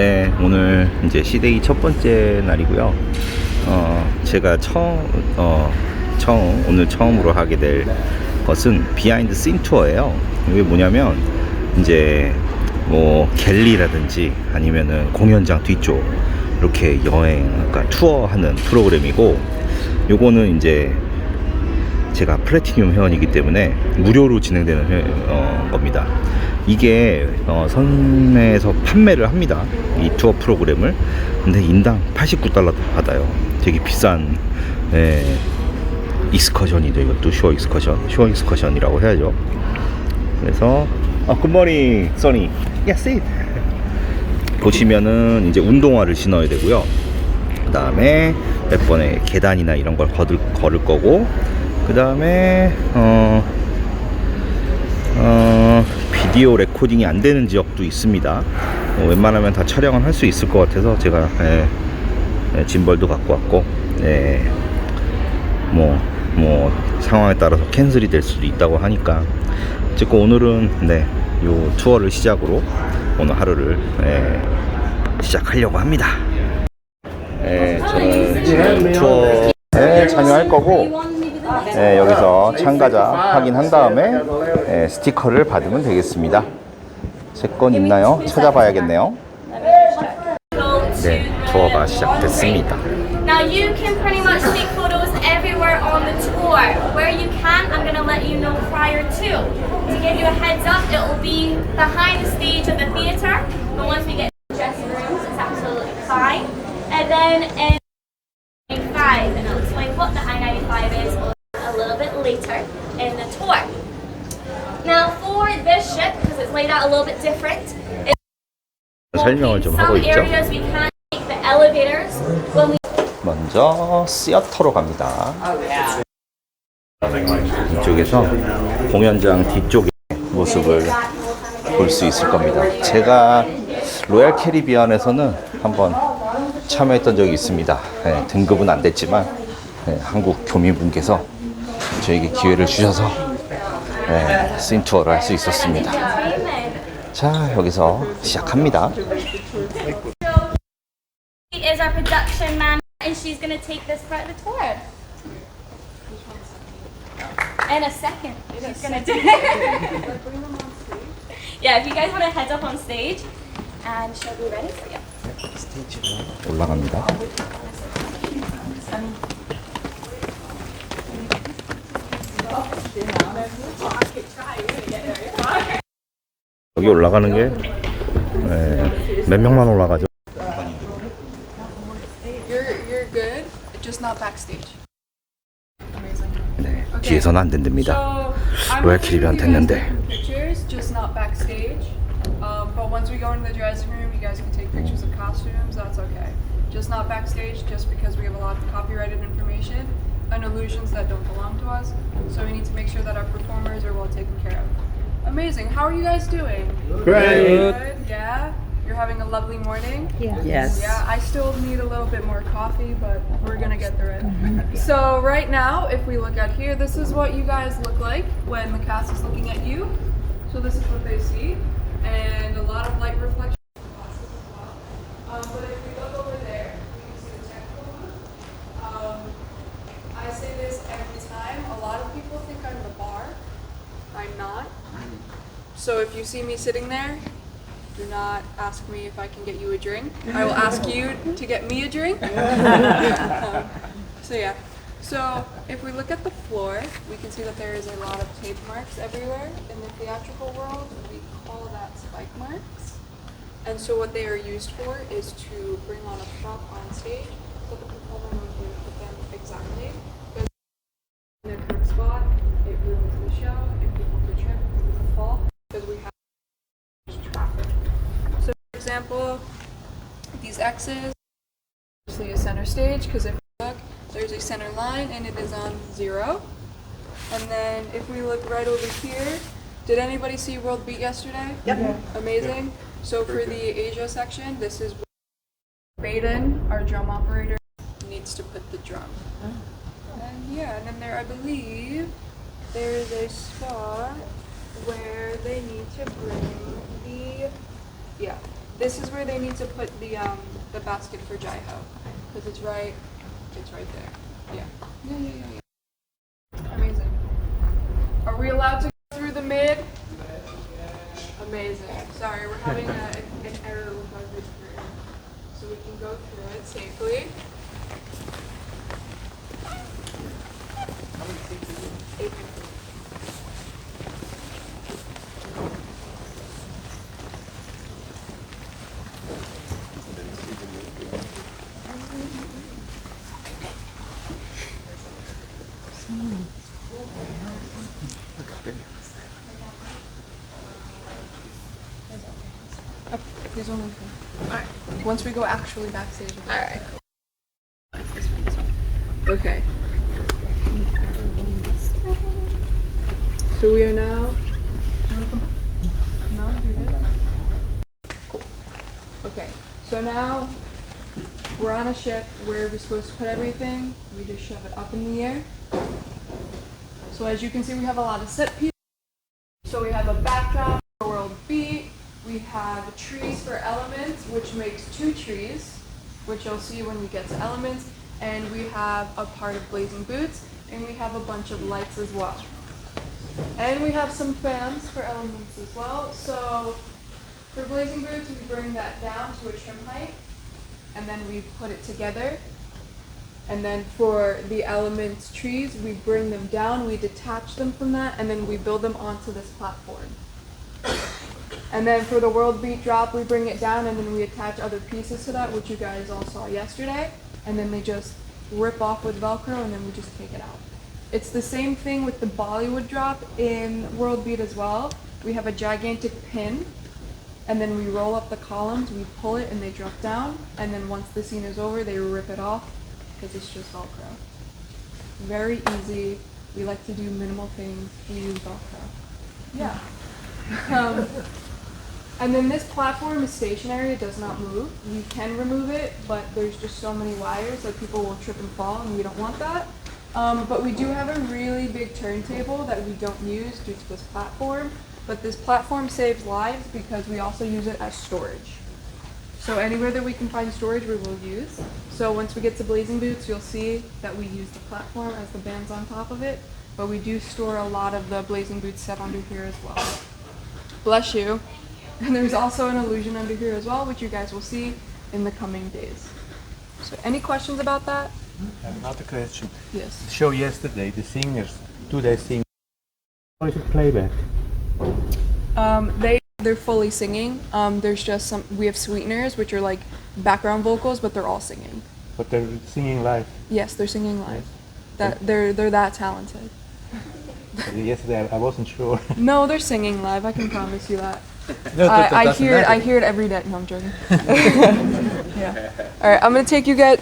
네, 오늘 이제 시데이 첫 번째 날이고요. 제가 오늘 처음으로 하게 될 것은 비하인드씬 투어예요. 이게 뭐냐면 이제 뭐 갤리라든지 아니면은 공연장 뒤쪽 이렇게 그러니까 투어하는 프로그램이고, 요거는 이제 제가 플래티늄 회원이기 때문에 무료로 진행되는 겁니다. 이게 선매에서 판매를 합니다, 이 투어 프로그램을. 근데 인당 $89 받아요. 되게 비싼 익스커션이죠. 이것도 슈어 익스커션이라고 해야죠. 그래서 굿모닝 써니. Yes it. 보시면은 이제 운동화를 신어야 되고요. 그 다음에 몇 번의 계단이나 이런 걸 걸을 거고, 그 다음에 비디오 레코딩이 안 되는 지역도 있습니다. 웬만하면 다 촬영을 할 수 있을 것 같아서 제가 짐벌도 갖고 왔고, 뭐 상황에 따라서 캔슬이 될 수도 있다고 하니까, 어쨌든 오늘은 요 투어를 시작으로 오늘 하루를 시작하려고 합니다. 저는 지금 투어에 참여할 거고, 여기서 참가자 확인한 다음에 스티커를 받으면 되겠습니다. 제 건 있나요? 찾아봐야겠네요. 네, 투어가 시작됐습니다. Now you can pretty much take photos everywhere on the tour. Where you can, I'm going to let you know prior to. To give you a heads up, it will be behind the stage of the theatre. But once we get to the dressing rooms, it's absolutely fine. And then in 95, and I'll explain what the I-95 is a little bit later in the tour. Now for this ship, because it's laid out a little bit different, 설명을 좀 하고 some 있죠. areas we can take the elevators when we 먼저 시어터로 갑니다. 이쪽에서 공연장 뒤쪽의 모습을 볼 수 있을 겁니다. 제가 로얄 캐리비안에서는 한번 참여했던 적이 있습니다. 등급은 안 됐지만 한국 교민분께서 저에게 기회를 주셔서 씬 투어를 할 수 있었습니다. 자, 여기서 시작합니다. is our production manager, and she's going to take this part of the tour. In a second, she's going to do it. Yeah, if you guys want to head up on stage, and she'll be ready for you. 스테이지로 올라갑니다. 여기 올라가는 게 몇 명만 올라가죠? You're good, just not backstage. 네, 뒤에서는 안 된답니다. 로얄 캐리비안 됐는데. Pictures, just not backstage. But once we go into the dressing room, you guys can take pictures of costumes. That's okay. Just not backstage, just because we have a lot of copyrighted information and illusions that don't belong to us. So we need to make sure that our performers are well taken care of. Amazing. How are you guys doing? Great. Good. Yeah. You're having a lovely morning? Yeah. Yes. Yeah, I still need a little bit more coffee, but we're gonna get through it. So right now, if we look at here, this is what you guys look like when the cast is looking at you. So this is what they see, and a lot of light reflection. But if we look over there, we can see the technical booth. I say this every time. A lot of people think I'm the bar. I'm not. So if you see me sitting there, do not ask me if I can get you a drink. I will ask you to get me a drink. So yeah. So if we look at the floor, we can see that there is a lot of tape marks everywhere. In the theatrical world, we call that spike marks. And so what they are used for is to bring on a prop on stage so the performer knows where to put them exactly. Because in their correct spot, it ruins the show and people could trip, people could fall, because we have traffic. So for example, these X's, obviously a center stage, because if you look, there's a center line and it is on 0. And then if we look right over here, did anybody see World Beat yesterday? Yep. Amazing. Yep. So for the Asia section, this is where Baden, our drum operator, needs to put the drum. And yeah, and then there, I believe, there is a spot where they need to bring this is where they need to put the basket for Jaiho, because it's right there. Yeah. Amazing. Are we allowed to go through the mid? Amazing. Sorry, we're having an error with our mid career, so we can go through it safely. There's only one. Alright. Once we go actually backstage. Alright. Okay. So we are now. No, you're good. Cool. Okay. So now we're on a ship where we're supposed to put everything. We just shove it up in the air. So as you can see, we have a lot of set pieces. So we have a backdrop for world beat. We have trees for elements, which makes 2 trees, which you'll see when we get to elements. And we have a part of blazing boots, and we have a bunch of lights as well. And we have some fans for elements as well. So for blazing boots, we bring that down to a trim height, and then we put it together. And then for the elements trees, we bring them down, we detach them from that, and then we build them onto this platform. And then for the world beat drop, we bring it down and then we attach other pieces to that, which you guys all saw yesterday. And then they just rip off with Velcro and then we just take it out. It's the same thing with the Bollywood drop in world beat as well. We have a gigantic pin and then we roll up the columns, we pull it and they drop down. And then once the scene is over, they rip it off because it's just Velcro. Very easy. We like to do minimal things. We use Velcro. Yeah. And then this platform is stationary, it does not move. You can remove it, but there's just so many wires that people will trip and fall, and we don't want that. But we do have a really big turntable that we don't use due to this platform. But this platform saves lives because we also use it as storage. So anywhere that we can find storage, we will use. So once we get to blazing boots, you'll see that we use the platform as the bands on top of it. But we do store a lot of the blazing boots set under here as well. Bless you. And there's also an illusion under here as well, which you guys will see in the coming days. So any questions about that? Another question. Yes. The show yesterday, the singers, do they sing? Or is it playback? They're fully singing. There's just we have sweeteners, which are like background vocals, but they're all singing. But they're singing live. Yes, they're singing live. They're that talented. Yesterday I wasn't sure. No, they're singing live. I can promise you that. No, I hear it every day. No, I'm joking. Yeah. All right, I'm gonna take you guys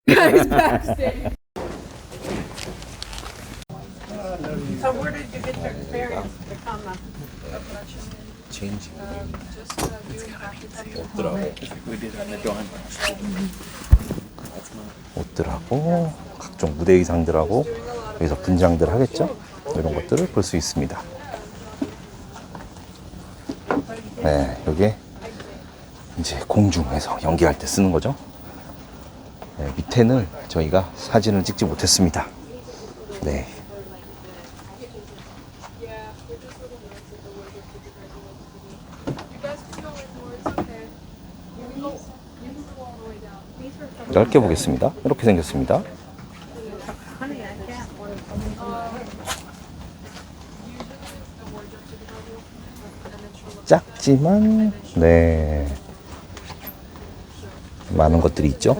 backstage. So where did you get the experience to come up? 체인지 Just doing practice. 옷들하고 각종 무대 의상들하고 여기서 분장들 하겠죠? 이런 것들을 볼 수 있습니다. 네, 여기 이제 공중에서 연기할 때 쓰는 거죠. 네, 밑에는 저희가 사진을 찍지 못했습니다. 네. 넓게 보겠습니다. 이렇게 생겼습니다. 작지만 네 많은 것들이 있죠.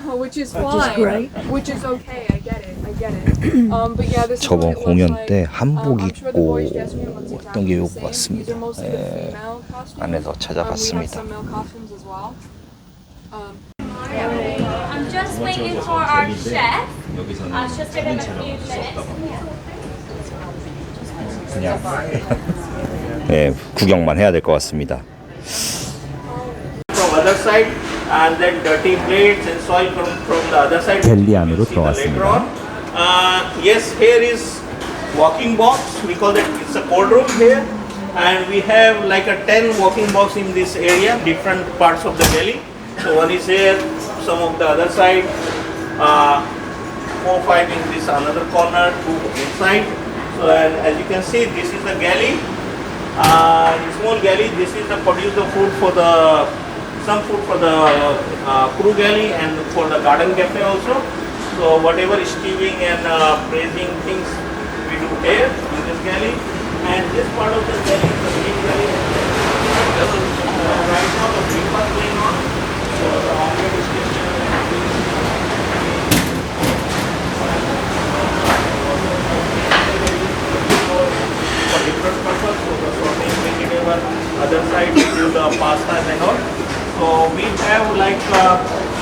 Which is fine. Which is okay. I get it. But yeah, this is 저번 what it 공연 looks 때 like. 한복 I'm sure the 입고 boys dressing room looks 했던 게 exactly 요거 the same. 같습니다. These are mostly the female costumes. 안에서 We have 찾아봤습니다. some male costumes as well. I'm just waiting for our chef. Just give him a few minutes. 그냥 네, 구경만 해야 될 것 같습니다. From other side, and then dirty plates and soil from the other side. 델리 안으로 We'll see that 들어왔습니다. later on. Yes, here is walking box. We call that it's a cold room here. And we have like a 10 walking box in this area, different parts of the galley. So one is here, some of the other side, 4, 5 in this another corner, 2 inside. So and as you can see, this is the galley. Small galley. This is the produce the food for the some food for the crew galley and for the garden cafe also. So whatever stewing and braising things we do here in this galley. And this part of the galley is the steam galley. Right now the breakfast going on. So the omelette is for different purpose. So the sorting vegetable, other side we do the pastas and all. So we have like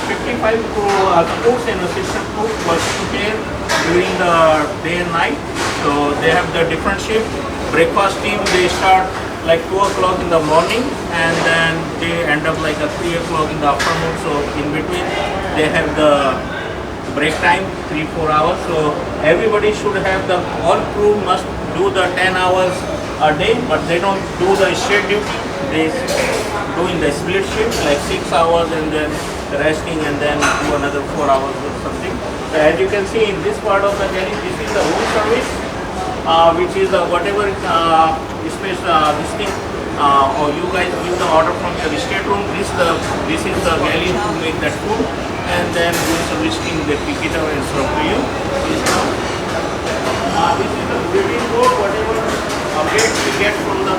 55 cooks and assistant cooks working here during the day and night. So they have the different shift. Breakfast team, they start like 2 o'clock in the morning and then they end up like at 3 o'clock in the afternoon. So in between they have the break time, 3-4 hours. So everybody should have the, all crew must do the 10 hours a day, but they don't do the straight duty. They do in the split shift like 6 hours and then resting and then do another 4 hours or something. So as you can see in this part of the galley, this is the room service, which is whatever space this thing or you guys give the order from your state room. This is the galley to make that food, and then do service team, they pick it up and serve to you. This is the building code, whatever updates we get from the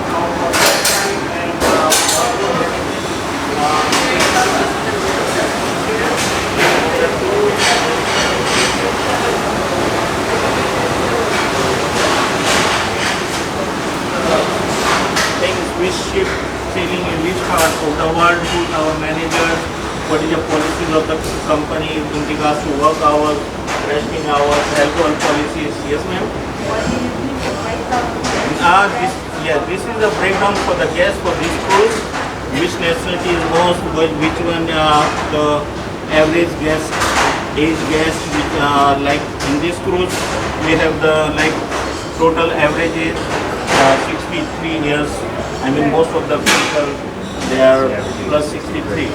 things which ship sailing in which part of the world, who's our manager, what is the policies of the company in regards to work hours, resting hours, alcohol policies. Yes, ma'am? This is the breakdown for the guests for this cruise. Which nationality is most, which one the average guest, age guest, which like in this cruise we have the like total average age 63 years. I mean most of the people they are plus 63.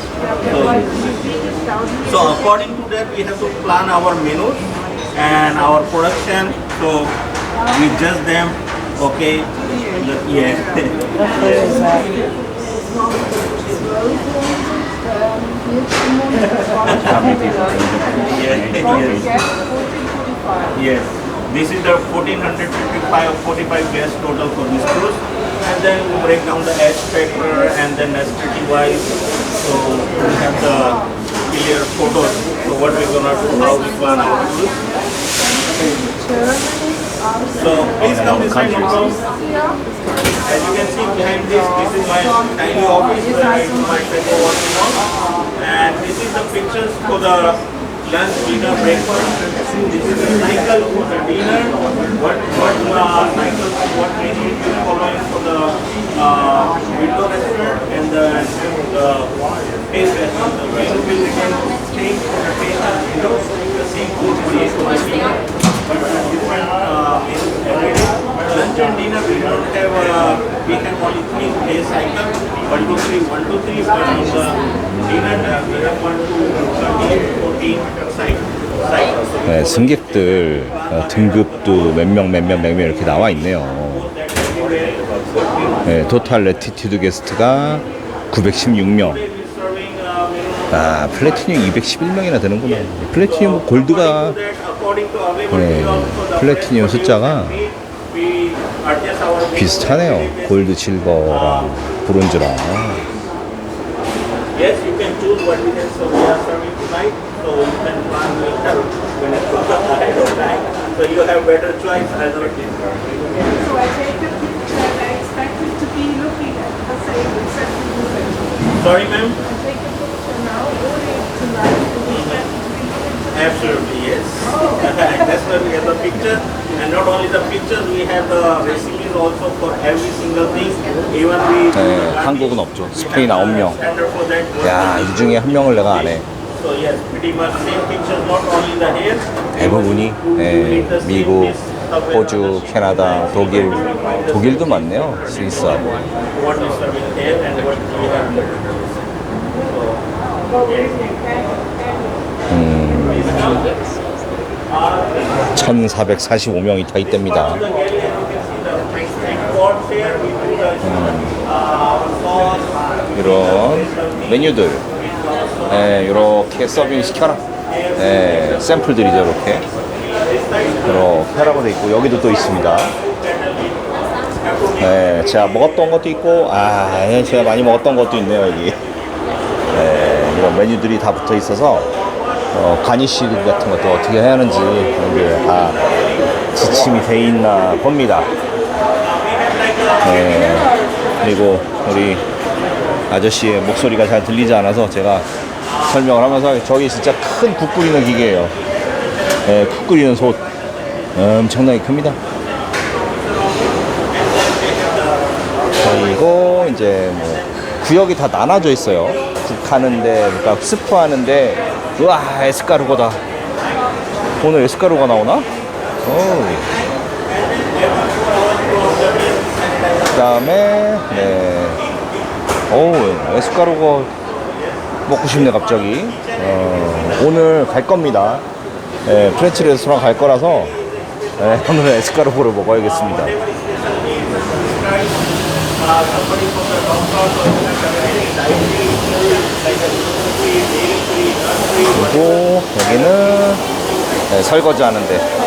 So according to that we have to plan our menus and our production. So we judge them. Okay, yeah. Yes, this is the 1455 guests total for this cruise, and then we break down the edge factor and then nationality wise. So we have the clear photos. So what we're gonna do, how we plan our cruise. So please come this way, no problem. As you can see behind this is my tiny office where I do my paperwork and all. And this is the pictures for the lunch, dinner, breakfast. This is the cycle for the dinner. What cycle, what menu you following for the window restaurant and the taste restaurant. The menu will again change for the taste and window. The same food is for the dinner. But different menus every day. Lunch and dinner we don't have, we have only 3 day cycle, 1 to 3, 1 to 3, but on the dinner we have 1 to 13, 14 cycle. 네, 승객들 등급도 몇 명 이렇게 나와 있네요. 네, 토탈 레티튜드 게스트가 916명. 아, 플래티늄 211명이나 되는구나. 플래티늄 골드가 네, 플래티늄 숫자가 비슷하네요. 골드, 실버랑 브론즈랑. Yes, you can choose what we can serve. We are serving tonight, so you can plan later when it comes ahead of time. So you have better choice as of this. So I take the picture and I expect it to be looking at the same except Sorry, ma'am? I take the picture now, only tonight, and expect it to be looking at Absolutely, yes. That's why we have the picture. And not only the pictures, we have the recipes also for every single thing. Even we 네, 한국은 없죠. 스페인 9명. 야, 이 중에 한 명을 내가 안 해. So yes, pretty much same pictures, not only the hair. 대부분이 네, 미국, 호주, 캐나다, 독일도 많네요. 스위스하고. what we serving there and what we have there. So, 1445명이 타 있답니다. 이런 메뉴들 이렇게 서빙 시켜라. 샘플들이죠. 이렇게 하라고 돼 있고, 여기도 또 있습니다. 제가 먹었던 것도 있고, 제가 많이 먹었던 것도 있네요. 여기 이런 메뉴들이 다 붙어 있어서 가니쉬 같은 것도 어떻게 해야 하는지 그런 게 다 지침이 돼 있나 봅니다. 그리고 우리 아저씨의 목소리가 잘 들리지 않아서 제가 설명을 하면서, 저기 진짜 큰 국 끓이는 기계예요. 국 끓이는 솥 엄청나게 큽니다. 그리고 이제 뭐 구역이 다 나눠져 있어요. 국 하는데, 그러니까 스프 하는데, 우와, 에스카르고다. 오늘 에스카르고가 나오나? 그 다음에 에스카르고 먹고 싶네 갑자기. 오늘 갈 겁니다. 프렌치 레스토랑 갈 거라서 오늘은 에스카르고를 먹어야겠습니다. 그리고 여기는 설거지 하는데,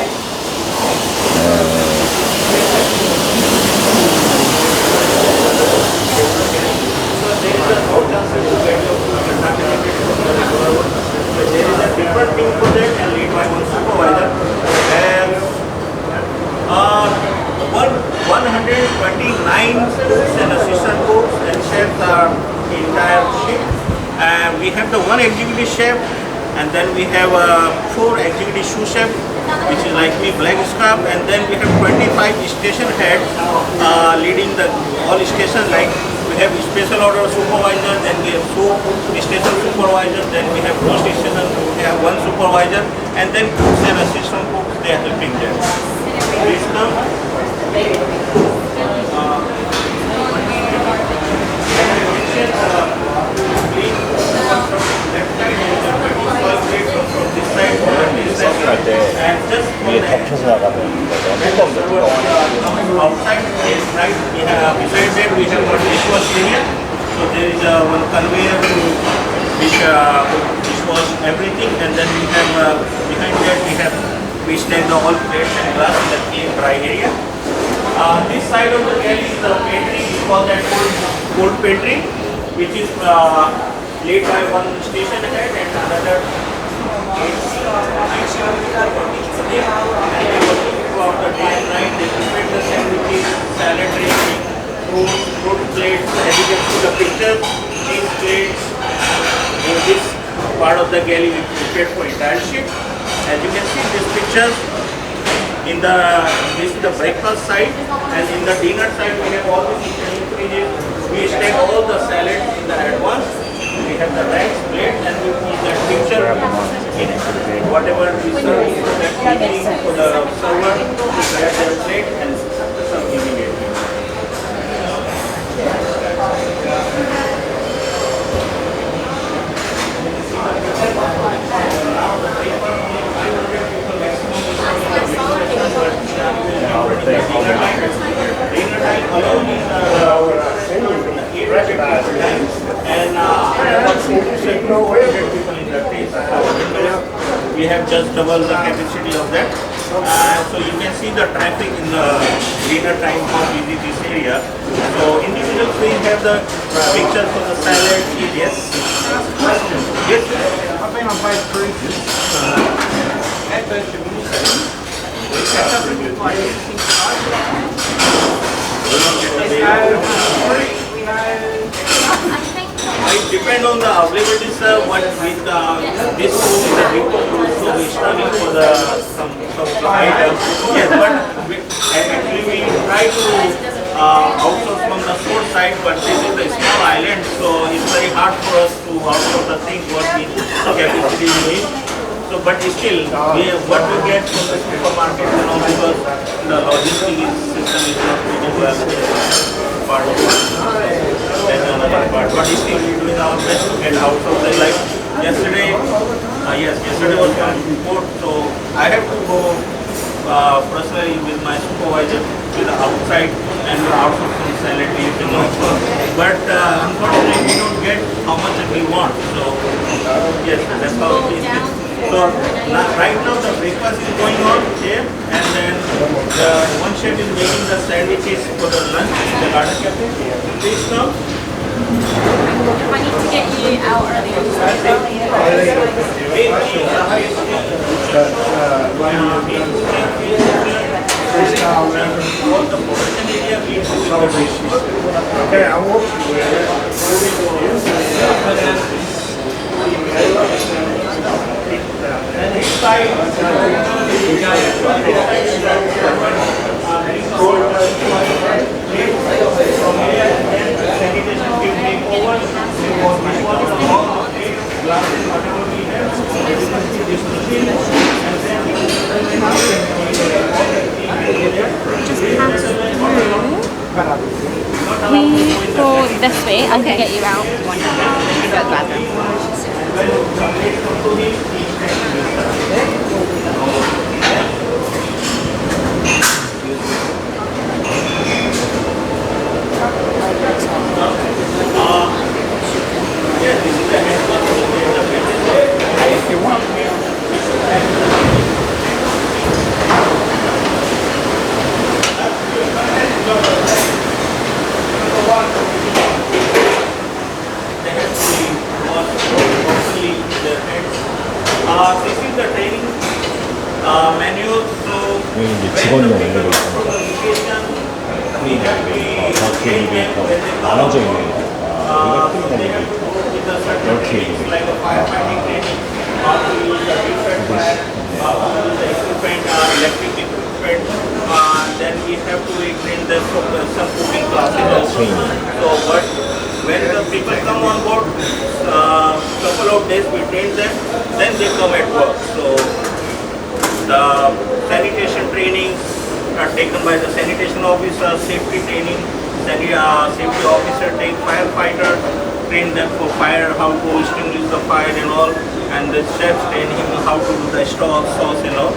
different team project and lead by one supervisor, and 129 cooks and assistant cooks and chefs are the entire ship. And we have the one executive chef, and then we have 4 executive sous chef, which is like me, black scrub, and then we have 25 station heads leading the all stations. Like we have special order supervisor, then we have 2 station supervisors, then we have 2 stations, we have 1 supervisor, and then cooks and assistant cooks, they are helping them. This 할 때 위에 덮쳐서 나가는 거죠. 뜨거운 outside is right. Besides that, we have got dishwash area. So there is one conveyor to dishwash everything, and then we have behind that we stand all plates and glass in the clean dry area. This side of the galley is the pantry. We call that cold pantry, which is laid by one station head and another. Throughout the day and night, they prepare the sandwiches, salad dressing, fruit plates. As you can see the picture, cheese plates. In this part of the galley, we prepared for entire ship. As you can see this picture, this is the breakfast side, and in the dinner side, we have all the kitchen fridges. We stack all the salads in the advance. We have the rice plate, and we put that picture in whatever we serve for the server to grab their plate and serve immediately. Dinner time alone is and people in the place. We have just double the capacity of that. So you can see the traffic in the dinner time how busy this area. So individual we have the picture for the salad. Yes. Yes. I've been on both cruises. At both of you. It depends on the availability, sir. What with this food is a report cruise, so we're struggling for some items. Yes, but actually we try to outsource from the source side, but this is a small island, so it's very hard for us to outsource the things what we capacity need. So So, but still, what we get from the supermarket, you know, because the logistics system is not really well part of it. That's another part. But still, we're doing our best to get out of the like yesterday. Yesterday was one report, so I have to go personally with my supervisor to the outside and out of some sanitary, you know. But unfortunately, we don't get how much we want. So yes, that's how it is. So right now the breakfast is going on here, and then the one chef is making the sandwiches for the lunch in the garden cafe. Please come. I need to get you out Okay, I'll walk We go this way. I can get you out. Go bathroom. This is the training manual. So 여기 이제 직원용 올리고 있습니다. we have to train them when they come 나눠져 on 있네요. board. 여기가 They have to go with the certain trainings like a firefighting training, how to use the different fire, how to use the equipment, electric equipment. Then we have to train them for some cooking classes also. So but when the people come on board, couple of days we train them, then they come at work. So the sanitation trainings are taken by the sanitation officer, safety training, safety officer take firefighter, train them for fire, how to extinguish the fire and all, and the chefs train him how to do the sauce and all.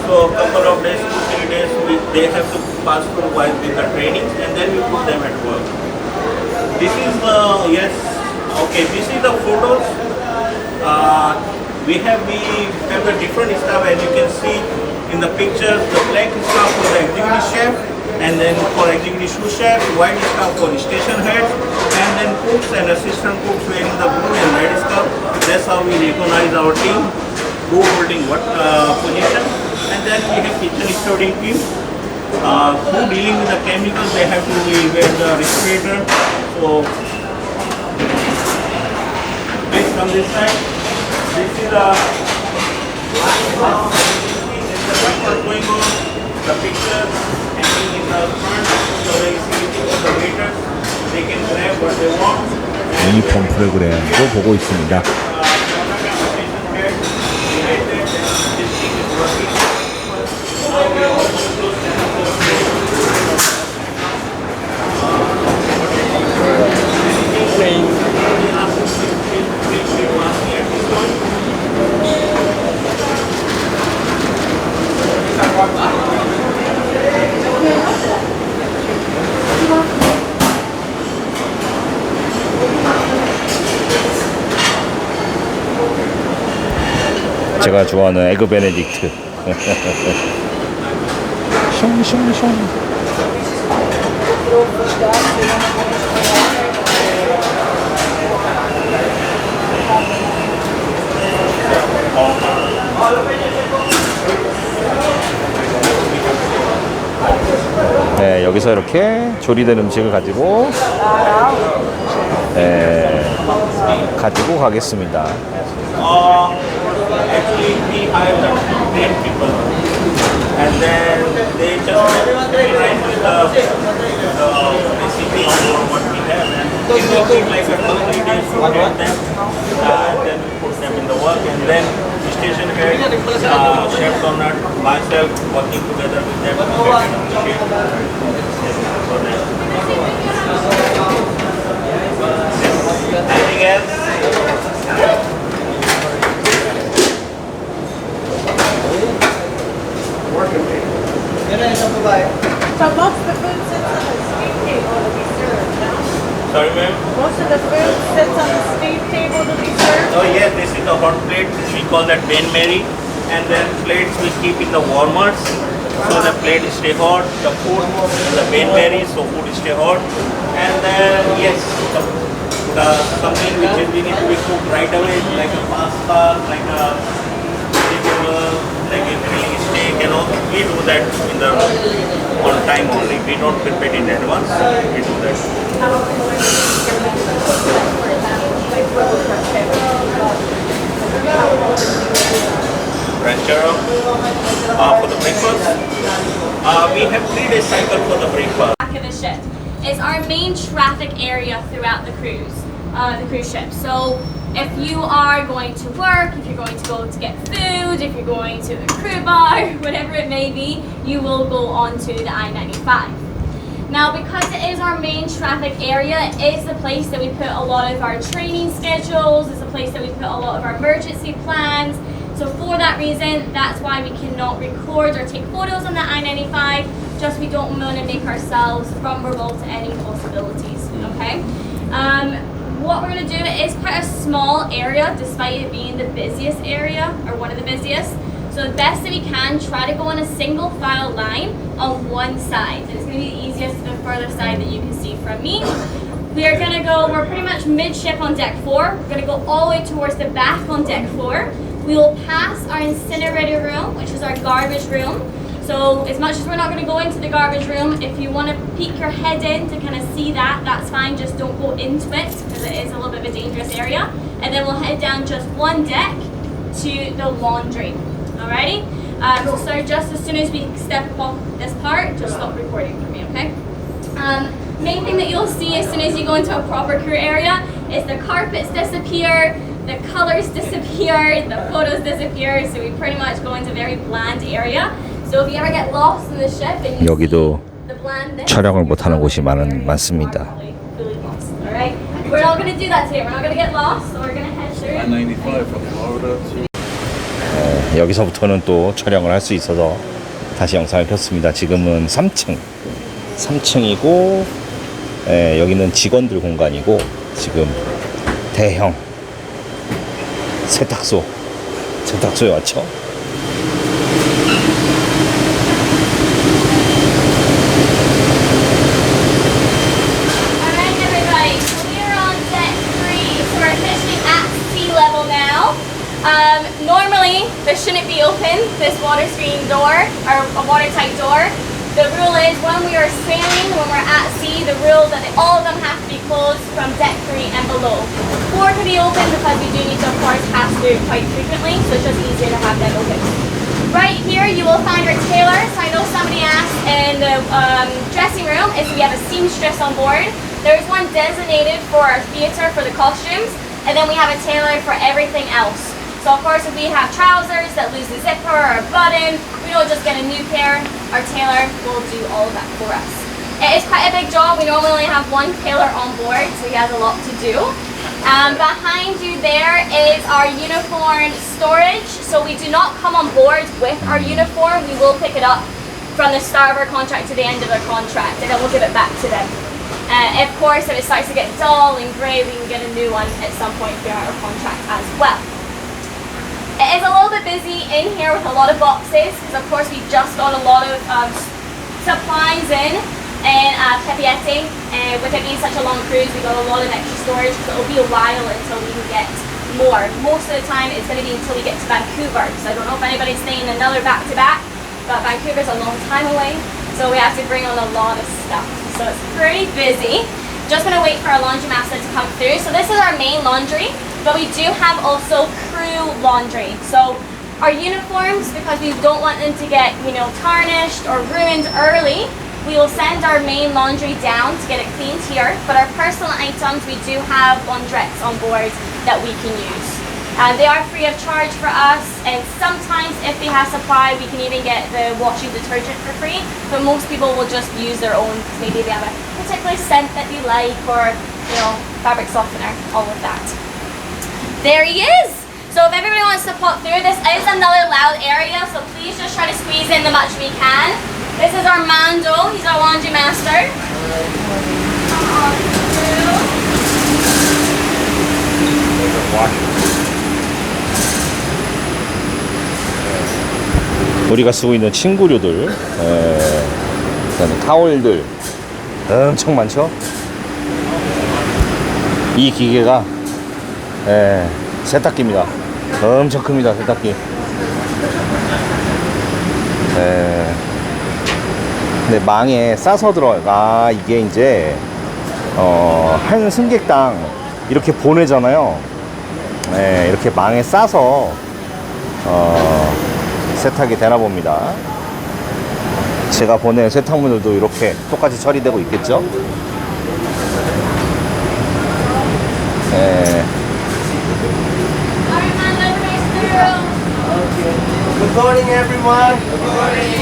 So couple of days, 2-3 days, they have to pass through with the trainings, and then we put them at work. This is the, this is the photos. We have the different stuff, as you can see in the pictures. The black stuff for the executive chef, and then for executive sous chef, white stuff for the station heads, and then cooks and assistant cooks wearing the blue and red stuff. That's how we recognize our team, who holding what position. And then we have kitchen stewarding team, who dealing with the chemicals. They have to wear the respirator. So based on this side, this is the what's going on, the pictures hanging in the front, so they see the waiters, they can grab what they want. 유니폼 프로그램도 보고 있습니다. 제가 좋아하는 에그 베네딕트. 숑숑숑. 네, 여기서 이렇게 조리된 음식을 가지고 가지고 가겠습니다. Actually, we hire the 10 people, and then they just memorize with the recipe or what we have, and it will take like a 2-3 days to get them, and then we put them in the work, and then station head, chef owner, myself working together with them to get it on the ship. Anything else? So most of the food sits on the steam table to be served, no? Sorry, ma'am. Most of the food sits on the steam table to be served? Oh yes, this is the hot plate. We call that Ben Mary. And then plates we keep in the warmers. So the plate stay hot. The food, the Ben Mary, so food stay hot. And then yes, something which is we need to be cooked right away, like a pasta, like a vegetable, like a grilling steak, you know. We do that in the on time only. We don't prepare it in advance. We do that. Ranchero for the breakfast. We have 3-day cycle for the breakfast. Back of the ship is our main traffic area throughout the cruise ship. So if you are going to work, if you're going to go to get food, if you're going to the crew bar, whatever it may be, you will go onto the I-95. Now, because it is our main traffic area, it is the place that we put a lot of our training schedules, it's the place that we put a lot of our emergency plans. So for that reason, that's why we cannot record or take photos on the I-95, just we don't want to make ourselves vulnerable to any possibilities, okay? What we're going to do is quite a small area, despite it being the busiest area, or one of the busiest. So the best that we can, try to go on a single file line on one side. And it's going to be the easiest to the further side that you can see from me. We are going to go, we're pretty much midship on deck 4. We're going to go all the way towards the back on deck 4. We will pass our incinerator room, which is our garbage room. So as much as we're not going to go into the garbage room, if you want to peek your head in to kind of see that, that's fine. Just don't go into it because it is a little bit of a dangerous area. And then we'll head down just one deck to the laundry. Alrighty? So just as soon as we step off this part, just stop recording for me, okay? Main thing that you'll see as soon as you go into a proper crew area is the carpets disappear, the colors disappear, the photos disappear, so we pretty much go into a very bland area. So if you ever get lost in the ship and you 여기도 see the blandness, 촬영을 못하는 곳이 많습니다. fully lost. Alright? We're not going to do that today. We're not going to get lost, so we're going to head through. 95 from Florida to 여기서부터는 또 촬영을 할 수 있어서 다시 영상을 켰습니다. 지금은 3층이고 여기는 직원들 공간이고 지금 대형 세탁소에 왔죠. Alright everybody, so we are on deck 3, so we're officially at sea level now. Normally, this shouldn't be open, this water screen door, or a watertight door. The rule is when we are sailing, when we're at sea, the rule that all of them have to be closed from deck 3 and below. 4 can be open because we do need to, of course, pass through quite frequently, so it's just easier to have them open. Right here, you will find our tailors. I know somebody asked in the dressing room if we have a seamstress on board. There's one designated for our theater for the costumes, and then we have a tailor for everything else. So of course, if we have trousers that lose the zipper or a button, we don't just get a new pair. Our tailor will do all of that for us. It is quite a big job. We normally only have one tailor on board, so he has a lot to do. Behind you there is our uniform storage. So we do not come on board with our uniform. We will pick it up from the start of our contract to the end of our contract, and then we'll give it back to them. Of course, if it starts to get dull and grey, we can get a new one at some point throughout our contract as well. It is a little bit busy in here with a lot of boxes because of course we just got a lot of supplies in Pepiete. With it being such a long cruise, we got a lot of extra storage because it will be a while until we can get more. Most of the time it's going to be until we get to Vancouver. So I don't know if anybody's staying another back-to-back, but Vancouver's a long time away, so we have to bring on a lot of stuff. So it's pretty busy. Just going to wait for our laundry master to come through. So this is our main laundry. But we do have also crew laundry. So our uniforms, because we don't want them to get, tarnished or ruined early, we will send our main laundry down to get it cleaned here. But our personal items, we do have laundrettes on board that we can use. They are free of charge for us, and sometimes if they have supply, we can even get the washing detergent for free. But most people will just use their own. Maybe they have a particular scent that they like, or fabric softener, all of that. There he is. So if everybody wants to pop through, this is another loud area, so please just try to squeeze in the much we can. This is our Mando. He's our laundry master. Come on through. 우리가 쓰고 있는 침구류들, 그다음에 타월들 엄청 많죠. 이 기계가 세탁기입니다. 엄청 큽니다, 세탁기. 근데 망에 싸서 들어가. 이게 이제 한 승객당 이렇게 보내잖아요. 이렇게 망에 싸서 세탁이 되나 봅니다. 제가 보낸 세탁물들도 이렇게 똑같이 처리되고 있겠죠. Good morning, everyone.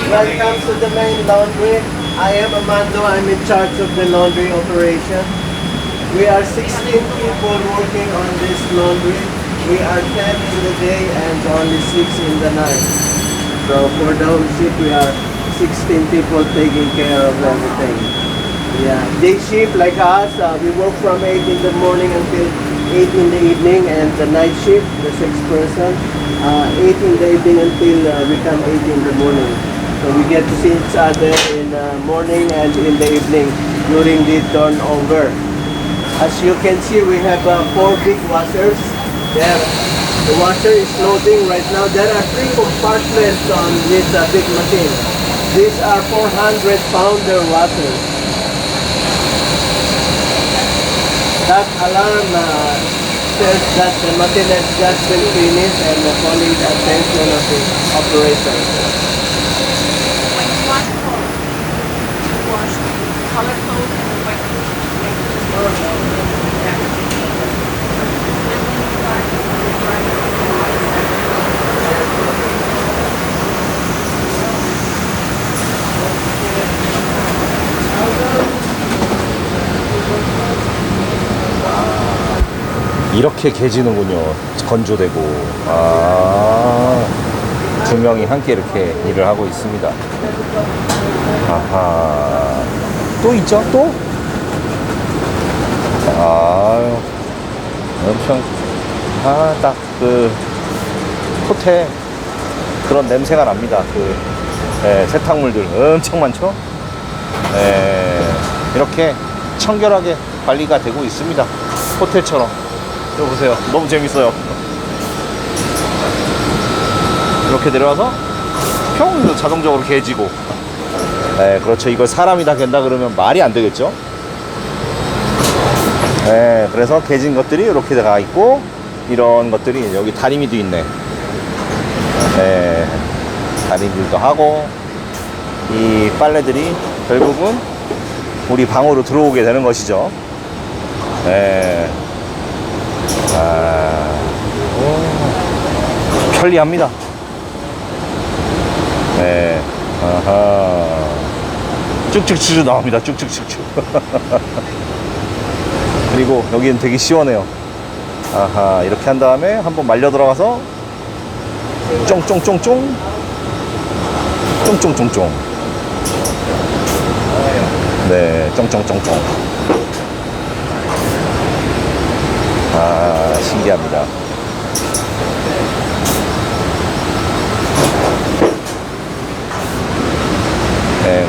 Welcome to the main laundry. I am Amando. I'm in charge of the laundry operation. We are 16 people working on this laundry. We are 10 in the day and only 6 in the night. So for the whole shift, we are 16 people taking care of everything. Yeah, day shift like us, we work from 8 in the morning until 8 in the evening, and the night shift, the 6 person, 8 in the evening until we come 8 in the morning. So we get to see each other in the morning and in the evening during the turnover. As you can see, we have 4 big washers. There, the washer is loading right now. There are 3 compartments on this big machine. These are 400-pounder washers. That alarm says that the machine has just been finished and calling the attention of the operator. When you wash clothes, you wash color clothes and white clothes. 이렇게 개지는군요. 건조되고. 두 명이 함께 이렇게 일을 하고 있습니다. 아하. 또 있죠? 또? 아유. 엄청. 딱 호텔 그런 냄새가 납니다. 세탁물들 엄청 많죠? 이렇게 청결하게 관리가 되고 있습니다. 호텔처럼. 이거 보세요. 너무 재밌어요. 이렇게 내려와서 평 자동적으로 개지고. 그렇죠. 이걸 사람이 다 갠다 그러면 말이 안 되겠죠. 그래서 개진 것들이 이렇게 가 있고, 이런 것들이 여기 다리미도 있네. 다리미도 하고, 이 빨래들이 결국은 우리 방으로 들어오게 되는 것이죠. 편리합니다. 아하. 쭉쭉쭉 나옵니다. 쭉쭉쭉쭉. 그리고 여기는 되게 시원해요. 아하. 이렇게 한 다음에 한번 말려 들어가서 쫑쫑쫑쫑 쫑쫑쫑쫑. 네, 쫑쫑쫑쫑. 신기합니다.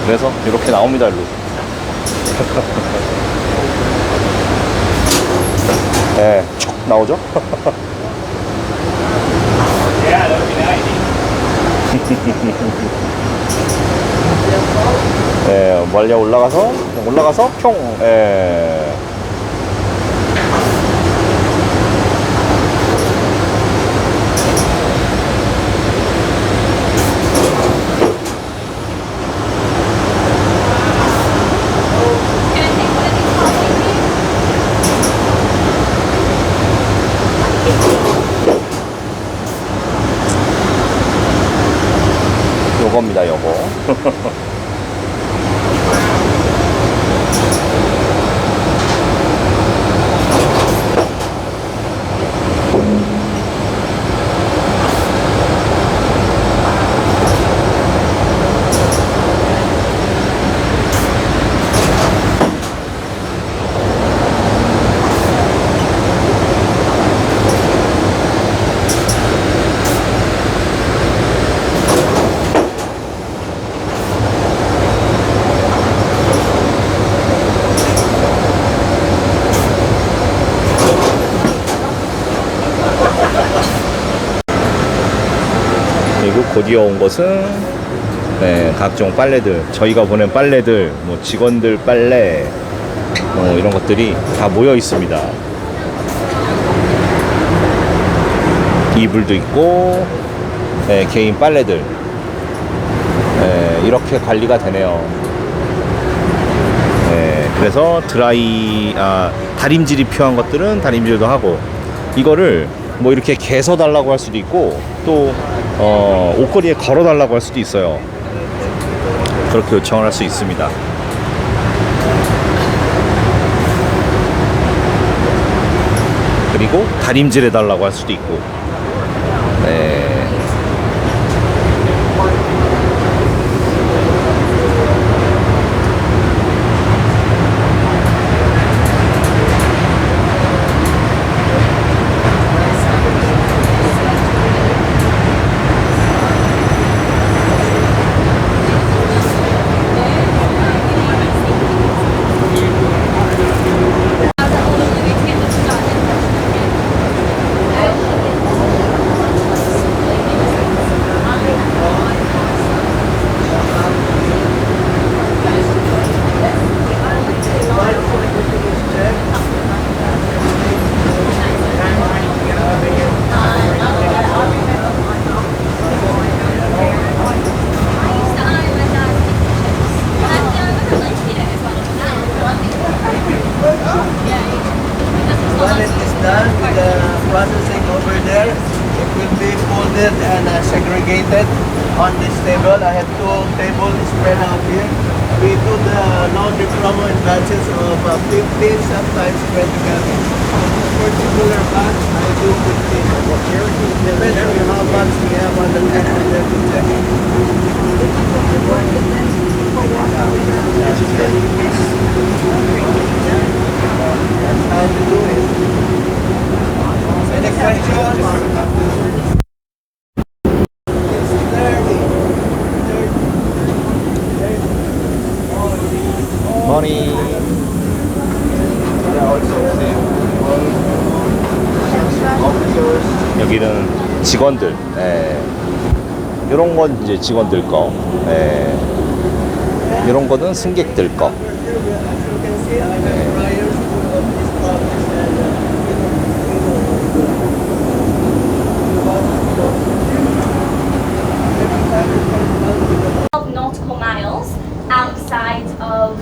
그래서 이렇게 나옵니다, 일로. 쭉 나오죠? 말려 올라가서 평. 곧 이어온 것은 네, 각종 빨래들, 저희가 보낸 빨래들, 뭐 직원들 빨래, 이런 것들이 다 모여 있습니다. 이불도 있고, 네, 개인 빨래들, 네, 이렇게 관리가 되네요. 네, 그래서 다림질이 필요한 것들은 다림질도 하고, 이거를 뭐 이렇게 개서 달라고 할 수도 있고, 또 옷걸이에 걸어 달라고 할 수도 있어요. 그렇게 요청을 할 수 있습니다. 그리고 다림질 해달라고 할 수도 있고. 네. When it is done with the processing over there, it will be folded and segregated on this table. I have 2 tables spread out here. We do the laundry promo in batches of 15, sometimes 20 gallons. Particular batch, I do 15. Depends on how much we have on the calendar to check. That's how we do it. Any questions? It's 30. 머니. 여기는 직원들. 이런 건 이제 직원들 거. 이런 거는 승객들 거. Nautical miles outside of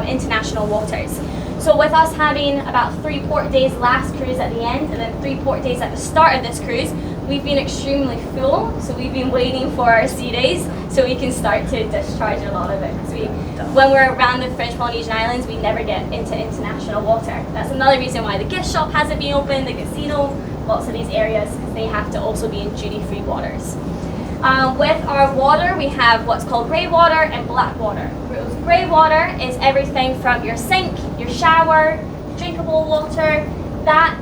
international waters. So with us having about 3 port days last cruise at the end and then 3 port days at the start of this cruise, we've been extremely full. So we've been waiting for our sea days so we can start to discharge a lot of it. Because when we're around the French Polynesian Islands, we never get into international water. That's another reason why the gift shop hasn't been open, the casino, lots of these areas, because they have to also be in duty-free waters. With our water, we have what's called grey water and black water. Grey water is everything from your sink, your shower, drinkable water. That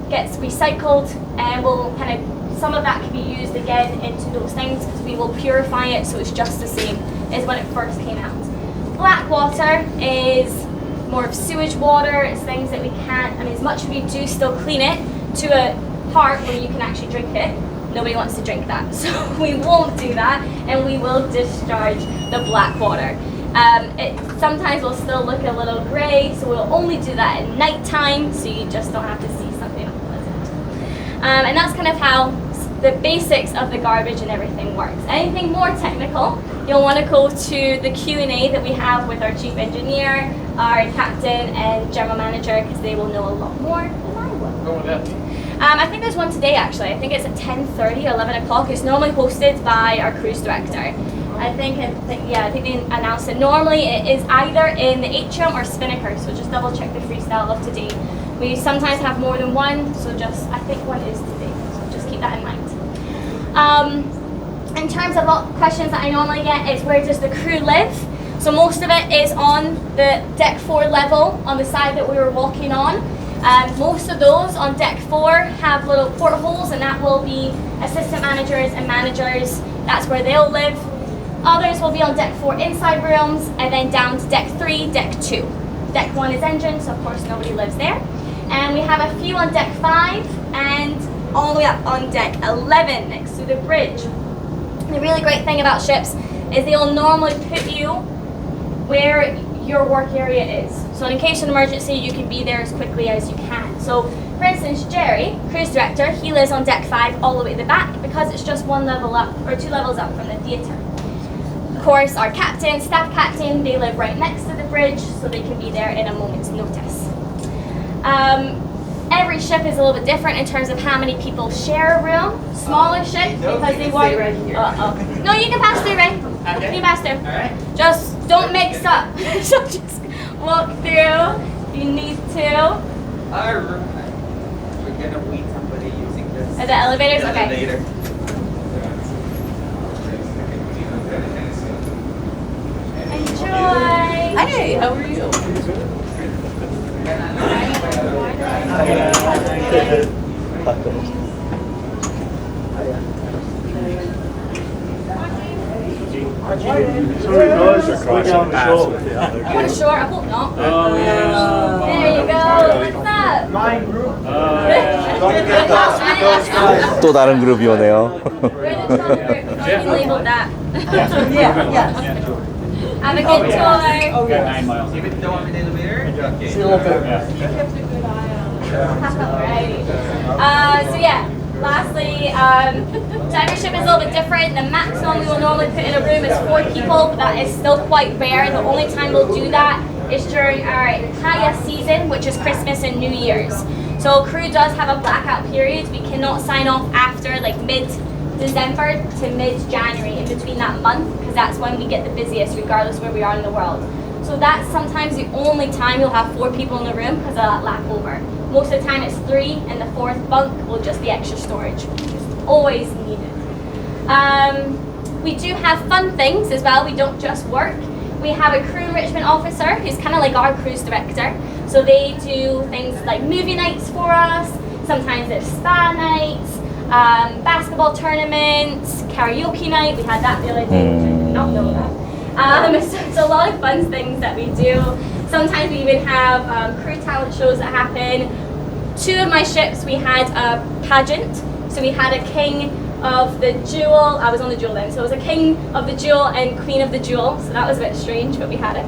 gets recycled and will some of that can be used again into those things because we will purify it so it's just the same as when it first came out. Black water is more of sewage water. It's things that we can't, as much as we do still clean it to a part where you can actually drink it, nobody wants to drink that. So we won't do that and we will discharge the black water. It sometimes will still look a little grey, so we'll only do that at night time so you just don't have to see something unpleasant. And that's kind of how the basics of the garbage and everything works. Anything more technical, you'll want to go to the Q&A that we have with our chief engineer, our captain and general manager because they will know a lot more than I will. I think there's one today actually. I think it's at 10:30 or 11 o'clock. It's normally hosted by our cruise director. I think they announced it. Normally it is either in the atrium or Spinnaker, so just double check the freestyle of today. We sometimes have more than one, so I think one is today, so just keep that in mind. In terms of questions that I normally get is where does the crew live? So most of it is on the deck 4 level on the side that we were walking on. Most of those on deck 4 have little portholes and that will be assistant managers and managers. That's where they'll live. Others will be on deck 4 inside rooms and then down to deck 3, deck 2. Deck 1 is engine, so of course nobody lives there. And we have a few on deck 5 and all the way up on deck 11 next to the bridge. The really great thing about ships is they'll normally put you where your work area is. So in case of an emergency, you can be there as quickly as you can. So for instance, Jerry, cruise director, he lives on deck 5 all the way to the back because it's just 1 level up or 2 levels up from the theatre. Of course, our captain, staff captain, they live right next to the bridge, so they can be there in a moment's notice. Every ship is a little bit different in terms of how many people share a room. Smaller ships because they want. No, you can pass through, Ray. You can pass through. Just don't mix up. So just walk through. You need to. We're gonna meet somebody using this. Are the elevators? Okay. Elevator. Enjoy. Hey, how are you? Sorry guys, we're down the shore. On shore? I hope not. Oh yeah. There you go. What's up? My group. 또 다른 그룹이 오네요. We're the trouble group. You can label that. Have a good tour. 9 miles. Even though I'm in the elevator? Okay. So yeah, lastly, divership is a little bit different. The maximum we will normally put in a room is 4 people, but that is still quite rare. The only time we'll do that is during our Kaya season, which is Christmas and New Year's. So crew does have a blackout period. We cannot sign off after like mid-December to mid-January, in between that month, because that's when we get the busiest regardless where we are in the world. So that's sometimes the only time you'll have 4 people in the room because of that lap over. Most of the time it's 3 and the 4th bunk will just be extra storage. It's always needed. We do have fun things as well. We don't just work. We have a crew enrichment officer who's kind of like our cruise director. So they do things like movie nights for us. Sometimes there's spa nights, basketball tournaments, karaoke night. We had that the other day, which I did not know that. So it's a lot of fun things that we do. Sometimes we even have crew talent shows that happen. 2 of my ships we had a pageant. So we had a king of the jewel. I was on the jewel then, so it was a king of the jewel and queen of the jewel. So that was a bit strange, but we had it.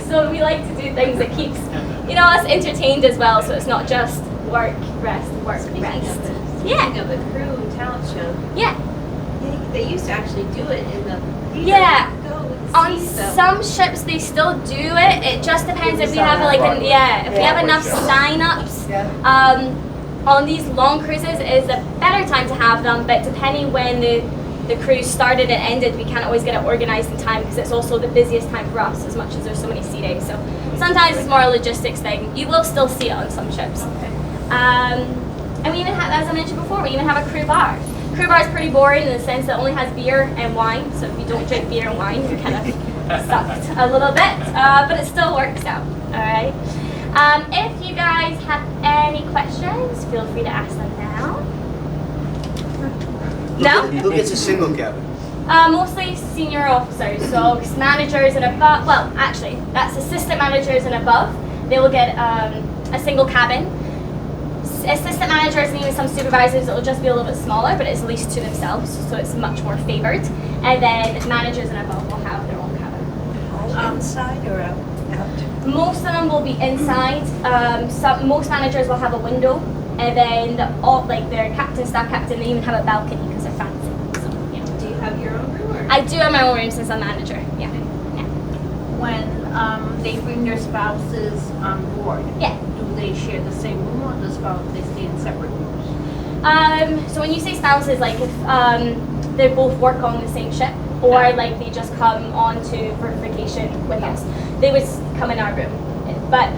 So we like to do things that keeps us entertained as well. So it's not just work, rest, work, rest. Speaking of the crew talent show, Yeah. they used to actually do it in the theater. Yeah. Go On see stuff. some ships they still do it. It just depends if we have if we have enough sign-ups. On these long cruises it is a better time to have them, but depending when the cruise started and ended, we can't always get it organized in time because it's also the busiest time for us as much as there's so many sea days. So sometimes it's more a logistics thing. You will still see it on some ships. And we even have, as I mentioned before, we even have a crew bar. Crew bar is pretty boring in the sense that it only has beer and wine, so if you don't drink beer and wine, you're kind of sucked a little bit, but it still works out, alright? If you guys have any questions, feel free to ask them now. No? Who gets a single cabin? Mostly senior officers, so managers and above, well actually, that's assistant managers and above, they will get a single cabin. Assistant managers and even some supervisors, it will just be a little bit smaller, but it's leased to themselves, so it's much more favored. And then managers and above will have their own cabin. Inside or out? Most of them will be inside. Most managers will have a window, and then their captain, staff captain, they even have a balcony because they're fancy. So, yeah. Do you have your own room? Or? I do have my own room since I'm manager. Yeah. When they bring their spouses on board, Yeah. do they share the same room or the spouse they stay in separate rooms? So when you say spouses, like if they both work on the same ship, or like they just come on to for vacation with us, they would come in our room. But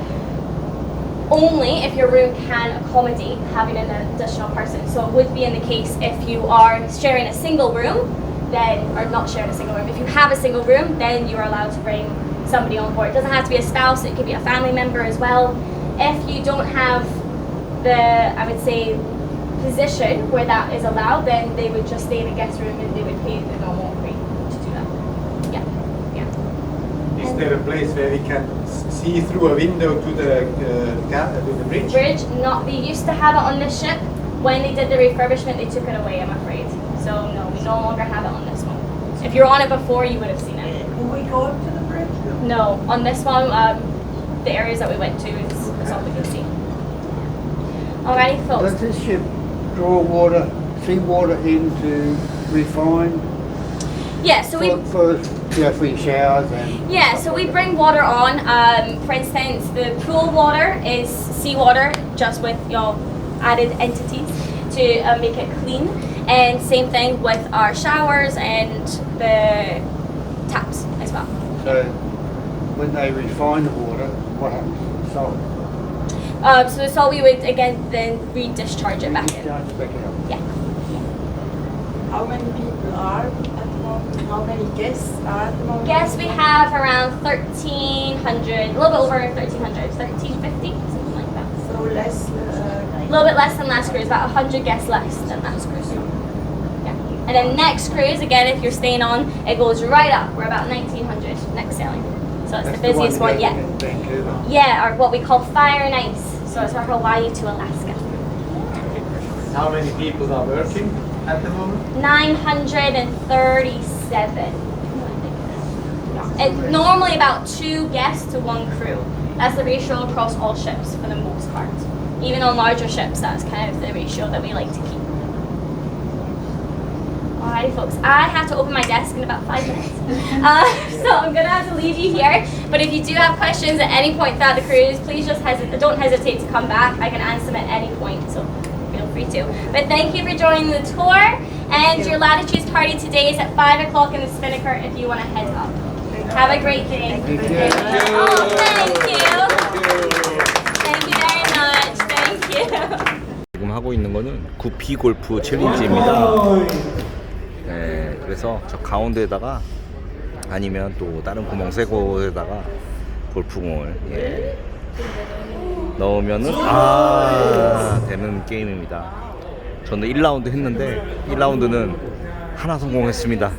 only if your room can accommodate having an additional person. So it would be in the case if you are sharing a single room, then, or not sharing a single room. If you have a single room, then you are allowed to bring somebody on board. It doesn't have to be a spouse, it could be a family member as well. If you don't have the, I would say, position where that is allowed, then they would just stay in a guest room and they would pay the normal rate to do that. Yeah. Is there a place where we can see through a window to the bridge? Bridge, not, they used to have it on this ship. When they did the refurbishment, they took it away, I'm afraid. So no, we no longer have it on this If you're on it before, you would have seen it. Can we go up to the bridge? No, on this one, the areas that we went to is all we can see. Alrighty, folks. Does this ship draw water, seawater in to refine Yeah, so we for for showers and Yeah, so we bring water on. For instance, the pool water is seawater, just with added entities to make it clean. And same thing with our showers and the taps as well. so when they refine the water, what happens to the salt? So the salt we would again then re-discharge it back in. Discharge it back out. Yeah. How many people are at the moment? How many guests are at the moment? Guess we have around 1,300, a little bit over 1,300, 1,350, something like that. So less. A little bit less than last cruise, about 100 guests less than last cruise. Yeah. And then next cruise, again, if you're staying on, it goes right up. We're about 1,900 next sailing. So it's the busiest one yet. In Vancouver. Yeah, or what we call fire and ice. So it's our Hawaii to Alaska. How many people are working at the moment? 937. It's normally about 2 guests to 1 crew. That's the ratio across all ships for the most part. Even on larger ships, that's kind of the ratio that we like to keep. Alrighty folks, I have to open my desk in about 5 minutes. So I'm gonna have to leave you here. But if you do have questions at any point throughout the cruise, please just don't hesitate to come back. I can answer them at any point, so feel free to. But thank you for joining the tour. And your latitudes party today is at 5 o'clock in the Spinnaker if you want to head up. Have a great day. Thank you. Oh, thank you. Thank you very much. Thank you. 지금 하고 있는 거는 구피 골프 챌린지입니다. 네, 그래서 저 가운데에다가 아니면 또 다른 구멍 새 곳에다가 골프공을 넣으면은 되는 게임입니다. 저는 1라운드 했는데 1라운드는 하나 성공했습니다.